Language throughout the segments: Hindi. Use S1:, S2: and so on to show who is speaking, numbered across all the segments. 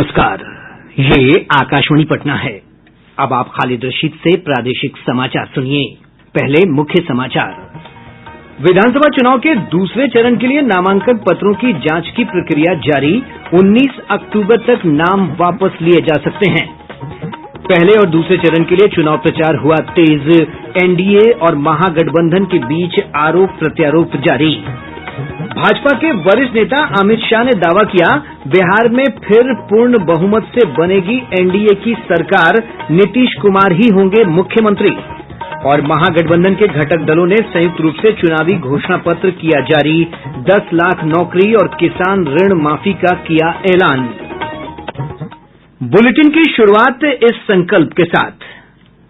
S1: नमस्कार, ये आकाशवाणी पटना है। अब आप खालिद रशीद से प्रादेशिक समाचार सुनिए। पहले मुख्य समाचार। विधानसभा चुनाव के दूसरे चरण के लिए नामांकन पत्रों की जांच की प्रक्रिया जारी। 19 अक्टूबर तक नाम वापस लिए जा सकते हैं। पहले और दूसरे चरण के लिए चुनाव प्रचार हुआ तेज। एनडीए और महागठबंधन के बीच आरोप प्रत्यारोप जारी। भाजपा के वरिष्ठ नेता अमित शाह ने दावा किया, बिहार में फिर पूर्ण बहुमत से बनेगी एनडीए की सरकार, नीतीश कुमार ही होंगे मुख्यमंत्री। और महागठबंधन के घटक दलों ने संयुक्त रूप से चुनावी घोषणा पत्र किया जारी। 10 लाख नौकरी और किसान ऋण माफी का किया ऐलान। बुलेटिन की शुरुआत इस संकल्प के साथ।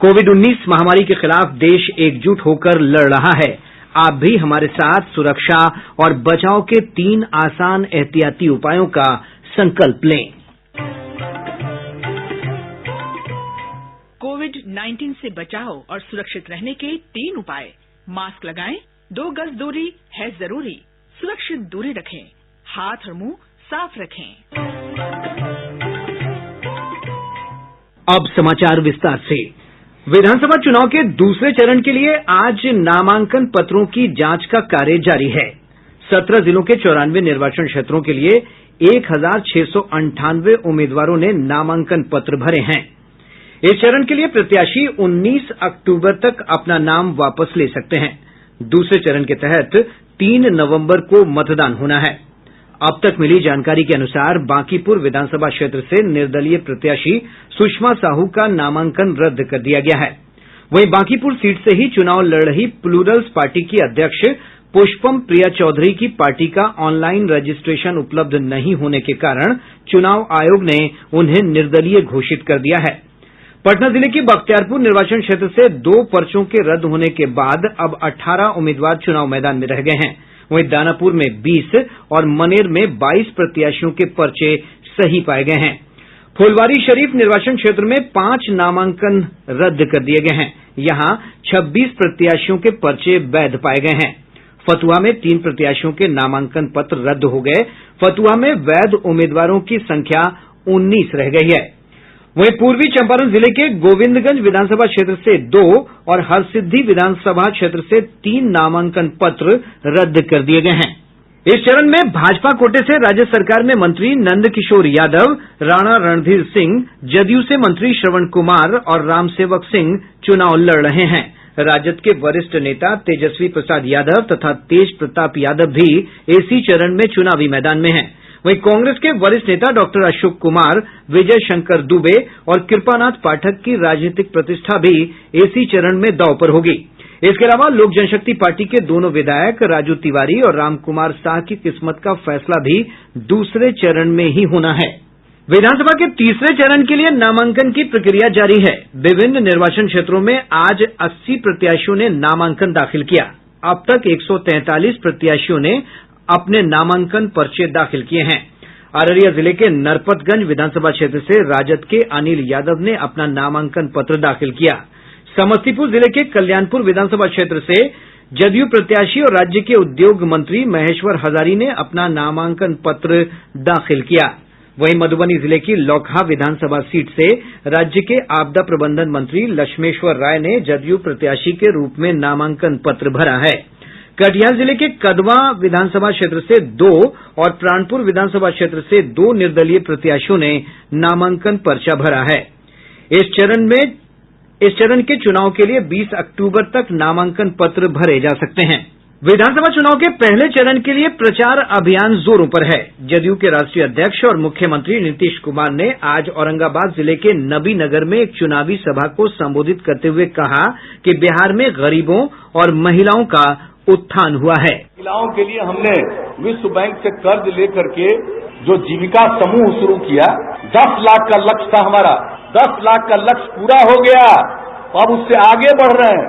S1: कोविड-19 महामारी के खिलाफ देश एकजुट होकर लड़ रहा है। आप भी हमारे साथ सुरक्षा और बचाव के 3 आसान एहतियाती उपायों का संकल्प लें।
S2: कोविड-19 से बचाव और सुरक्षित रहने के 3 उपाय। मास्क लगाएं, 2 गज दूरी है जरूरी, सुरक्षित दूरी रखें, हाथ और मुंह साफ रखें।
S1: अब समाचार विस्तार से। विधानसभा चुनाव के दूसरे चरण के लिए आज नामांकन पत्रों की जांच का कार्य जारी है। 17 जिलों के 94 निर्वाचन क्षेत्रों के लिए 1698 उम्मीदवारों ने नामांकन पत्र भरे हैं। इस चरण के लिए प्रत्याशी 19 अक्टूबर तक अपना नाम वापस ले सकते हैं। दूसरे चरण के तहत 3 नवंबर को मतदान होना है। अब तक मिली जानकारी के अनुसार बांकीपुर विधानसभा क्षेत्र से निर्दलीय प्रत्याशी सुषमा साहू का नामांकन रद्द कर दिया गया है। वहीं बांकीपुर सीट से ही चुनाव लड़ रही प्लूरल्स पार्टी की अध्यक्ष पुष्पम प्रिया चौधरी की पार्टी का ऑनलाइन रजिस्ट्रेशन उपलब्ध नहीं होने के कारण चुनाव आयोग ने उन्हें निर्दलीय घोषित कर दिया है। पटना जिले की बख्तियारपुर निर्वाचन क्षेत्र से 2 पर्चों के रद्द होने के बाद अब 18 उम्मीदवार चुनाव मैदान में रह गए हैं। वहीं दानापुर में 20 और मनेर में 22 प्रत्याशियों के पर्चे सही पाए गए हैं। फुलवारीशरीफ निर्वाचन क्षेत्र में 5 नामांकन रद्द कर दिए गए हैं। यहां 26 प्रत्याशियों के पर्चे वैध पाए गए हैं। फतुहा में 3 प्रत्याशियों के नामांकन पत्र रद्द हो गए। फतुहा में वैध उम्मीदवारों की संख्या 19 रह गई है। वहीं पूर्वी चंपारण जिले के गोविंदगंज विधानसभा क्षेत्र से 2 और हरसिद्धि विधानसभा क्षेत्र से 3 नामांकन पत्र रद्द कर दिए गए हैं। इस चरण में भाजपा कोटे से राज्य सरकार में मंत्री नंदकिशोर यादव, राणा रणधीर सिंह, जदयू से मंत्री श्रवण कुमार और रामसेवक सिंह चुनाव लड़ रहे हैं। राजद के वरिष्ठ नेता तेजस्वी प्रसाद यादव तथा तेज प्रताप यादव भी इसी चरण में चुनावी मैदान में हैं। वहीं कांग्रेस के वरिष्ठ नेता डॉक्टर अशोक कुमार, विजय शंकर दुबे और कृपानाथ पाठक की राजनीतिक प्रतिष्ठा भी इसी चरण में दांव पर होगी। इसके अलावा लोक जनशक्ति पार्टी के दोनों विधायक राजू तिवारी और रामकुमार साह की किस्मत का फैसला भी दूसरे चरण में ही होना है। विधानसभा के तीसरे चरण के लिए नामांकन की प्रक्रिया जारी है। विभिन्न निर्वाचन क्षेत्रों में आज 80 प्रत्याशियों ने नामांकन दाखिल किया। अब तक 143 प्रत्याशियों ने अपने नामांकन पर्चे दाखिल किए हैं। अररिया जिले के नरपतगंज विधानसभा क्षेत्र से राजद के अनिल यादव ने अपना नामांकन पत्र दाखिल किया। समस्तीपुर जिले के कल्याणपुर विधानसभा क्षेत्र से जदयू प्रत्याशी और राज्य के उद्योग मंत्री महेश्वर हजारी ने अपना नामांकन पत्र दाखिल किया। वहीं मधुबनी जिले की लौकहा विधानसभा सीट से राज्य के आपदा प्रबंधन मंत्री लक्ष्मेश्वर राय ने जदयू प्रत्याशी के रूप में नामांकन पत्र भरा है। कटिहार जिले के कदवा विधानसभा क्षेत्र से 2 और प्राणपुर विधानसभा क्षेत्र से 2 निर्दलीय प्रत्याशियों ने नामांकन पर्चा भरा है। इस चरण के चुनाव के लिए 20 अक्टूबर तक नामांकन पत्र भरे जा सकते हैं। विधानसभा चुनाव के पहले चरण के लिए प्रचार अभियान जोरों पर है। जदयू के राष्ट्रीय अध्यक्ष और मुख्यमंत्री नीतीश कुमार ने आज औरंगाबाद जिले के नबीनगर में एक चुनावी सभा को संबोधित करते हुए कहा कि बिहार में गरीबों और महिलाओं का उत्थान हुआ है।
S3: महिलाओं के लिए हमने विश्व बैंक से कर्ज लेकर के जो जीविका समूह शुरू किया, 10 लाख का लक्ष्य था हमारा। 10 लाख का लक्ष्य पूरा हो गया। अब उससे आगे बढ़ रहे हैं।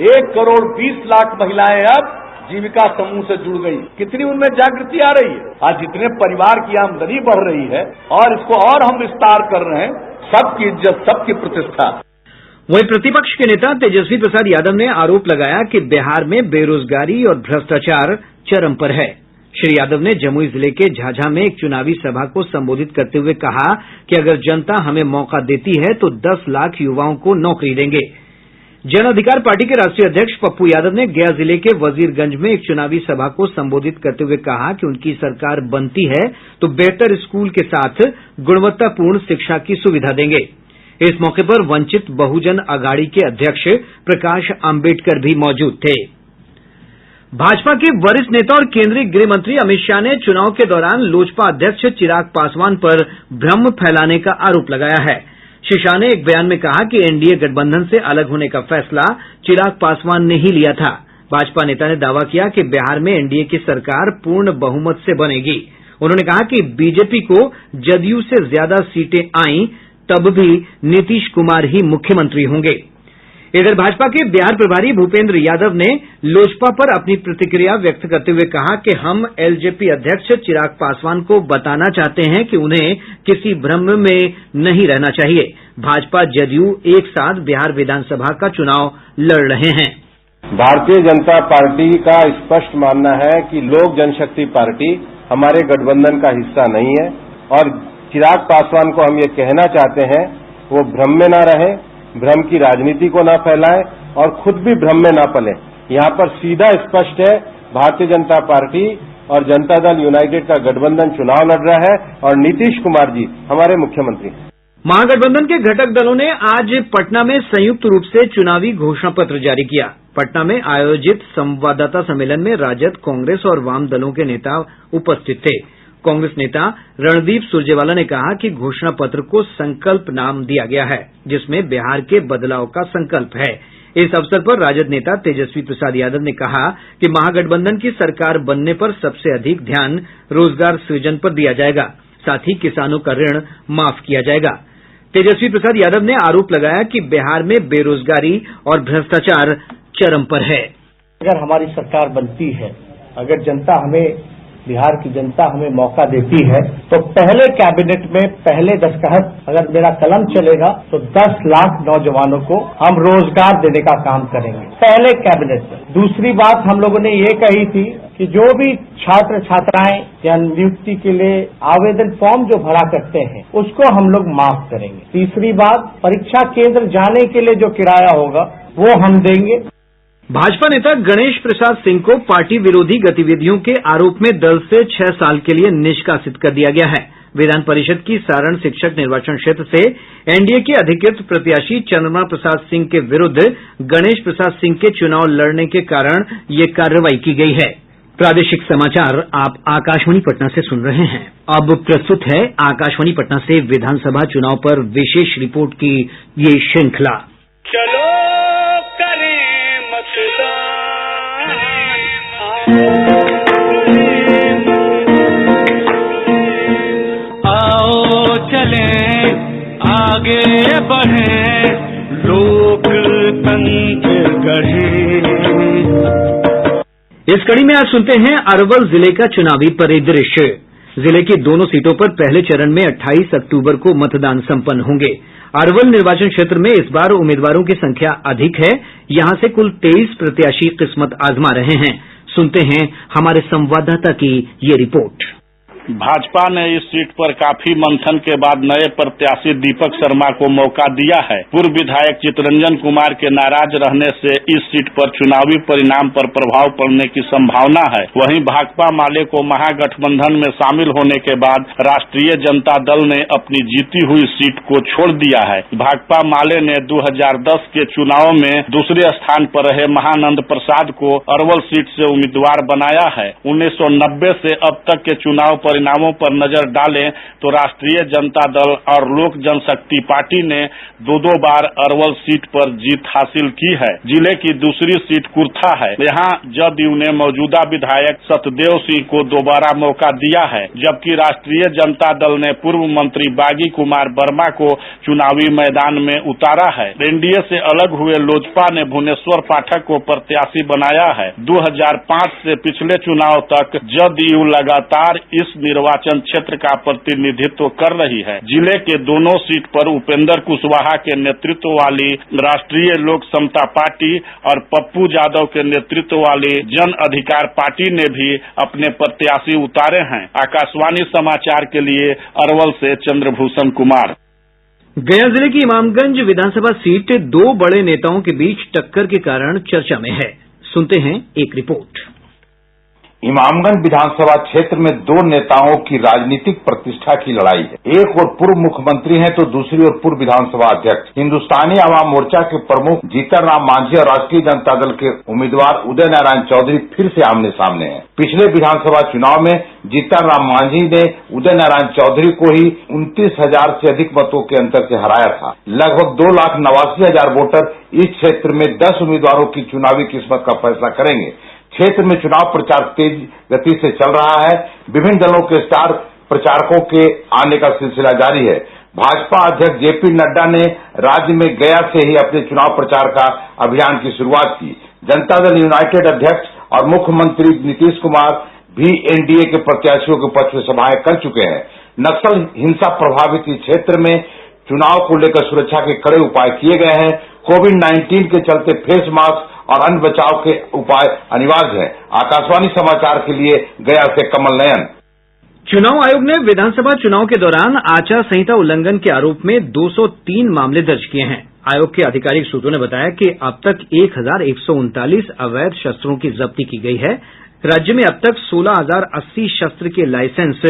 S3: 1 करोड़ 20 लाख महिलाएं अब जीविका समूह से जुड़ गई। कितनी उनमें जागृति आ रही है। आज जितने परिवार की आमदनी बढ़ रही है और इसको और हम विस्तार कर रहे हैं। सबकी इज्जत, सबकी प्रतिष्ठा।
S1: वहीं प्रतिपक्ष के नेता तेजस्वी प्रसाद यादव ने आरोप लगाया कि बिहार में बेरोजगारी और भ्रष्टाचार चरम पर है। श्री यादव ने जमुई जिले के झाझा में एक चुनावी सभा को संबोधित करते हुए कहा कि अगर जनता हमें मौका देती है तो 10 लाख युवाओं को नौकरी देंगे। जन अधिकार पार्टी के राष्ट्रीय अध्यक्ष पप्पू यादव ने गया जिले के वजीरगंज में एक चुनावी सभा को संबोधित करते हुए कहा कि उनकी सरकार बनती है तो बेहतर स्कूल के साथ गुणवत्तापूर्ण शिक्षा की सुविधा देंगे। इस मौके पर वंचित बहुजन अघाड़ी के अध्यक्ष प्रकाश अम्बेडकर भी मौजूद थे। भाजपा के वरिष्ठ नेता और केंद्रीय गृह मंत्री अमित शाह ने चुनाव के दौरान लोजपा अध्यक्ष चिराग पासवान पर भ्रम फैलाने का आरोप लगाया है। श्री शाह ने एक बयान में कहा कि एनडीए गठबंधन से अलग होने का फैसला चिराग पासवान ने ही लिया था। भाजपा नेता ने दावा किया कि बिहार में एनडीए की सरकार पूर्ण बहुमत से बनेगी। उन्होंने कहा कि बीजेपी को जदयू से ज्यादा सीटें आईं तब भी नीतीश कुमार ही मुख्यमंत्री होंगे। इधर भाजपा के बिहार प्रभारी भूपेंद्र यादव ने लोजपा पर अपनी प्रतिक्रिया व्यक्त करते हुए कहा कि हम एलजेपी अध्यक्ष चिराग पासवान को बताना चाहते हैं कि उन्हें किसी भ्रम में नहीं रहना चाहिए। भाजपा जदयू एक साथ बिहार विधानसभा का चुनाव लड़ रहे हैं।
S4: भारतीय जनता पार्टी का स्पष्ट मानना है कि लोक जनशक्ति पार्टी हमारे गठबंधन का हिस्सा नहीं है और चिराग पासवान को हम ये कहना चाहते हैं वो भ्रम में न रहे, भ्रम की राजनीति को न फैलाएं और खुद भी भ्रम में न पले। यहाँ पर सीधा स्पष्ट है, भारतीय जनता पार्टी और जनता दल यूनाइटेड का गठबंधन चुनाव लड़ रहा है और नीतीश कुमार जी हमारे मुख्यमंत्री।
S1: महागठबंधन के घटक दलों ने आज पटना में संयुक्त रूप से चुनावी घोषणा पत्र जारी किया। पटना में आयोजित संवाददाता सम्मेलन में राजद, कांग्रेस और वाम दलों के नेता उपस्थित थे। कांग्रेस नेता रणदीप सुरजेवाला ने कहा कि घोषणा पत्र को संकल्प नाम दिया गया है, जिसमें बिहार के बदलाव का संकल्प है। इस अवसर पर राजद नेता तेजस्वी प्रसाद यादव ने कहा कि महागठबंधन की सरकार बनने पर सबसे अधिक ध्यान रोजगार सृजन पर दिया जाएगा, साथ ही किसानों का ऋण माफ किया जाएगा। तेजस्वी प्रसाद यादव ने आरोप लगाया कि बिहार में बेरोजगारी और भ्रष्टाचार चरम पर है।
S5: अगर हमारी सरकार बनती है, अगर जनता हमें बिहार की जनता हमें मौका देती है तो पहले कैबिनेट में पहले दस्तखत अगर मेरा कलम चलेगा तो 10 लाख नौजवानों को हम रोजगार देने का काम करेंगे पहले कैबिनेट में। दूसरी बात हम लोगों ने ये कही थी कि जो भी छात्र छात्राएं या नियुक्ति के लिए आवेदन फॉर्म जो भरा करते हैं उसको हम लोग माफ करेंगे। तीसरी बात, परीक्षा केंद्र जाने के लिए जो किराया होगा वो हम देंगे।
S1: भाजपा नेता गणेश प्रसाद सिंह को पार्टी विरोधी गतिविधियों के आरोप में दल से 6 साल के लिए निष्कासित कर दिया गया है। विधान परिषद की सारण शिक्षक निर्वाचन क्षेत्र से एनडीए के अधिकृत प्रत्याशी चंद्रमा प्रसाद सिंह के विरुद्ध गणेश प्रसाद सिंह के चुनाव लड़ने के कारण ये कार्रवाई की गई है। प्रादेशिक समाचार आप आकाशवाणी पटना से सुन रहे हैं। अब प्रस्तुत है आकाशवाणी पटना से विधानसभा चुनाव पर विशेष रिपोर्ट की ये श्रृंखला।
S6: चलो आओ चले आगे बढ़े लोकतंत्र गढ़े।
S1: इस कड़ी में आज सुनते हैं अरवल जिले का चुनावी परिदृश्य। जिले की दोनों सीटों पर पहले चरण में 28 अक्टूबर को मतदान संपन्न होंगे। अरवल निर्वाचन क्षेत्र में इस बार उम्मीदवारों की संख्या अधिक है। यहां से कुल 23 प्रत्याशी किस्मत आजमा रहे हैं। सुनते हैं हमारे संवाददाता की ये रिपोर्ट।
S7: भाजपा ने इस सीट पर काफी मंथन के बाद नए प्रत्याशी दीपक शर्मा को मौका दिया है। पूर्व विधायक चितरंजन कुमार के नाराज रहने से इस सीट पर चुनावी परिणाम पर प्रभाव पड़ने की संभावना है। वहीं भाकपा माले को महागठबंधन में शामिल होने के बाद राष्ट्रीय जनता दल ने अपनी जीती हुई सीट को छोड़ दिया है। भाकपा माले ने 2010 के चुनाव में दूसरे स्थान पर रहे महानंद प्रसाद को अरवल सीट से उम्मीदवार बनाया है। 1990 से अब तक के चुनाव परिणामों पर नजर डालें तो राष्ट्रीय जनता दल और लोक जनशक्ति पार्टी ने 2 बार अरवल सीट पर जीत हासिल की है। जिले की दूसरी सीट कुर्था है। यहाँ जदयू ने मौजूदा विधायक सतदेव सिंह को दोबारा मौका दिया है, जबकि राष्ट्रीय जनता दल ने पूर्व मंत्री बागी कुमार वर्मा को चुनावी मैदान में उतारा है। एनडीए से अलग हुए लोजपा ने भुवनेश्वर पाठक को प्रत्याशी बनाया है। 2005 से पिछले चुनाव तक जदयू लगातार इस निर्वाचन क्षेत्र का प्रतिनिधित्व कर रही है। जिले के दोनों सीट पर उपेंद्र कुशवाहा के नेतृत्व वाली राष्ट्रीय लोक समता पार्टी और पप्पू यादव के नेतृत्व वाली जन अधिकार पार्टी ने भी अपने प्रत्याशी उतारे हैं। आकाशवाणी समाचार के लिए अरवल से चंद्रभूषण कुमार।
S1: गया जिले की इमामगंज विधानसभा सीट दो बड़े नेताओं के बीच टक्कर के कारण चर्चा में है। सुनते हैं एक रिपोर्ट।
S8: इमामगंज विधानसभा क्षेत्र में दो नेताओं की राजनीतिक प्रतिष्ठा की लड़ाई है। एक ओर पूर्व मुख्यमंत्री हैं तो दूसरी ओर पूर्व विधानसभा अध्यक्ष हिंदुस्तानी आवाम मोर्चा के प्रमुख जीतन राम मांझी और राष्ट्रीय जनता दल के उम्मीदवार उदय नारायण चौधरी फिर से आमने सामने हैं। पिछले विधानसभा चुनाव में जीतन राम मांझी ने उदय नारायण चौधरी को ही 29,000 से अधिक मतों के अंतर से हराया था। लगभग 2,89,000 वोटर इस क्षेत्र में 10 उम्मीदवारों की चुनावी किस्मत का फैसला करेंगे। क्षेत्र में चुनाव प्रचार तेज गति से चल रहा है। विभिन्न दलों के स्टार प्रचारकों के आने का सिलसिला जारी है। भाजपा अध्यक्ष जेपी नड्डा ने राज्य में गया से ही अपने चुनाव प्रचार का अभियान की शुरुआत की। जनता दल यूनाइटेड अध्यक्ष और मुख्यमंत्री नीतीश कुमार भी एनडीए के प्रत्याशियों के पक्ष में सभाएं कर चुके हैं। नक्सल हिंसा प्रभावित क्षेत्र में चुनाव को लेकर सुरक्षा के कड़े उपाय किए गए हैं। कोविड-19 के चलते फेस मास्क और अन्य बचाव के उपाय अनिवार्य है। आकाशवाणी समाचार के लिए गया से कमल नयन।
S1: चुनाव आयोग ने विधानसभा चुनाव के दौरान आचार संहिता उल्लंघन के आरोप में 203 मामले दर्ज किए हैं। आयोग के आधिकारिक सूत्रों ने बताया कि अब तक 1,139 अवैध शस्त्रों की जब्ती की गई है। राज्य में अब तक 16,080 शस्त्र के लाइसेंस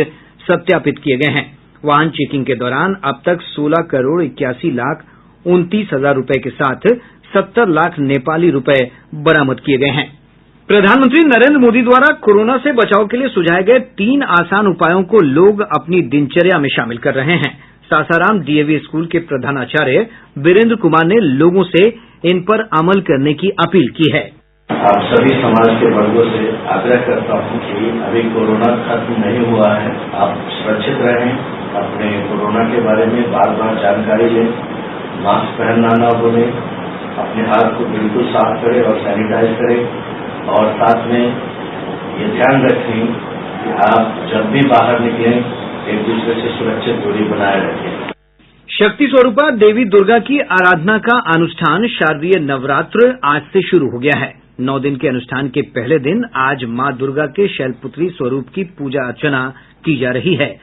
S1: सत्यापित किए गए हैं। वाहन चेकिंग के दौरान अब तक 16,81,29,000 रुपए के साथ 70 लाख नेपाली रुपए बरामद किए गए हैं। प्रधानमंत्री नरेंद्र मोदी द्वारा कोरोना से बचाव के लिए सुझाए गए 3 आसान उपायों को लोग अपनी दिनचर्या में शामिल कर रहे हैं। सासाराम डीएवी स्कूल के प्रधानाचार्य वीरेंद्र कुमार ने लोगों से इन पर अमल करने की अपील की है।
S9: आप सभी समाज के वर्गों से आग्रह करता हूं कि अभी कोरोना खत्म नहीं हुआ है। आप सुरक्षित रहें, अपने कोरोना के बारे में बार बार जानकारी लें, मास्क पहनना न भूलें, अपने हाथ को बिल्कुल साफ करें और सैनिटाइज करें, और साथ में ये ध्यान रखें कि आप जब भी बाहर निकलें एक दूसरे से सुरक्षित दूरी बनाए रखें।
S1: शक्ति स्वरूपा देवी दुर्गा की आराधना का अनुष्ठान शारदीय नवरात्र आज से शुरू हो गया है। 9 दिन के अनुष्ठान के पहले दिन आज मां दुर्गा के शैलपुत्री स्वरूप की पूजा अर्चना की जा रही है।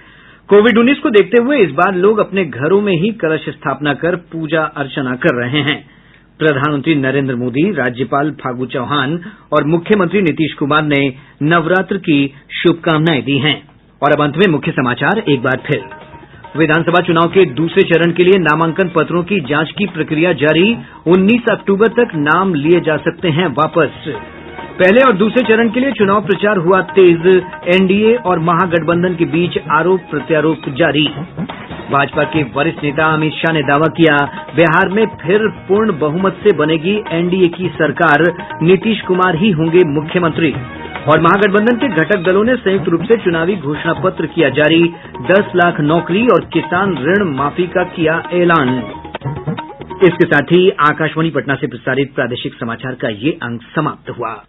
S1: कोविड-19 को देखते हुए इस बार लोग अपने घरों में ही कलश स्थापना कर पूजा अर्चना कर रहे हैं। प्रधानमंत्री नरेंद्र मोदी, राज्यपाल फागू चौहान और मुख्यमंत्री नीतीश कुमार ने नवरात्र की शुभकामनाएं दी हैं। और अब अंत में मुख्य समाचार एक बार फिर। विधानसभा चुनाव के दूसरे चरण के लिए नामांकन पत्रों की जांच की प्रक्रिया जारी। 19 अक्टूबर तक नाम लिए जा सकते हैं वापस। पहले और दूसरे चरण के लिए चुनाव प्रचार हुआ तेज। एनडीए और महागठबंधन के बीच आरोप प्रत्यारोप जारी। भाजपा के वरिष्ठ नेता अमित शाह ने दावा किया, बिहार में फिर पूर्ण बहुमत से बनेगी एनडीए की सरकार, नीतीश कुमार ही होंगे मुख्यमंत्री। और महागठबंधन के घटक दलों ने संयुक्त रूप से चुनावी घोषणा पत्र किया जारी। 10 लाख नौकरी और किसान ऋण माफी का किया ऐलान। इसके साथ ही आकाशवाणी पटना से प्रसारित प्रादेशिक समाचार का ये अंक समाप्त हुआ।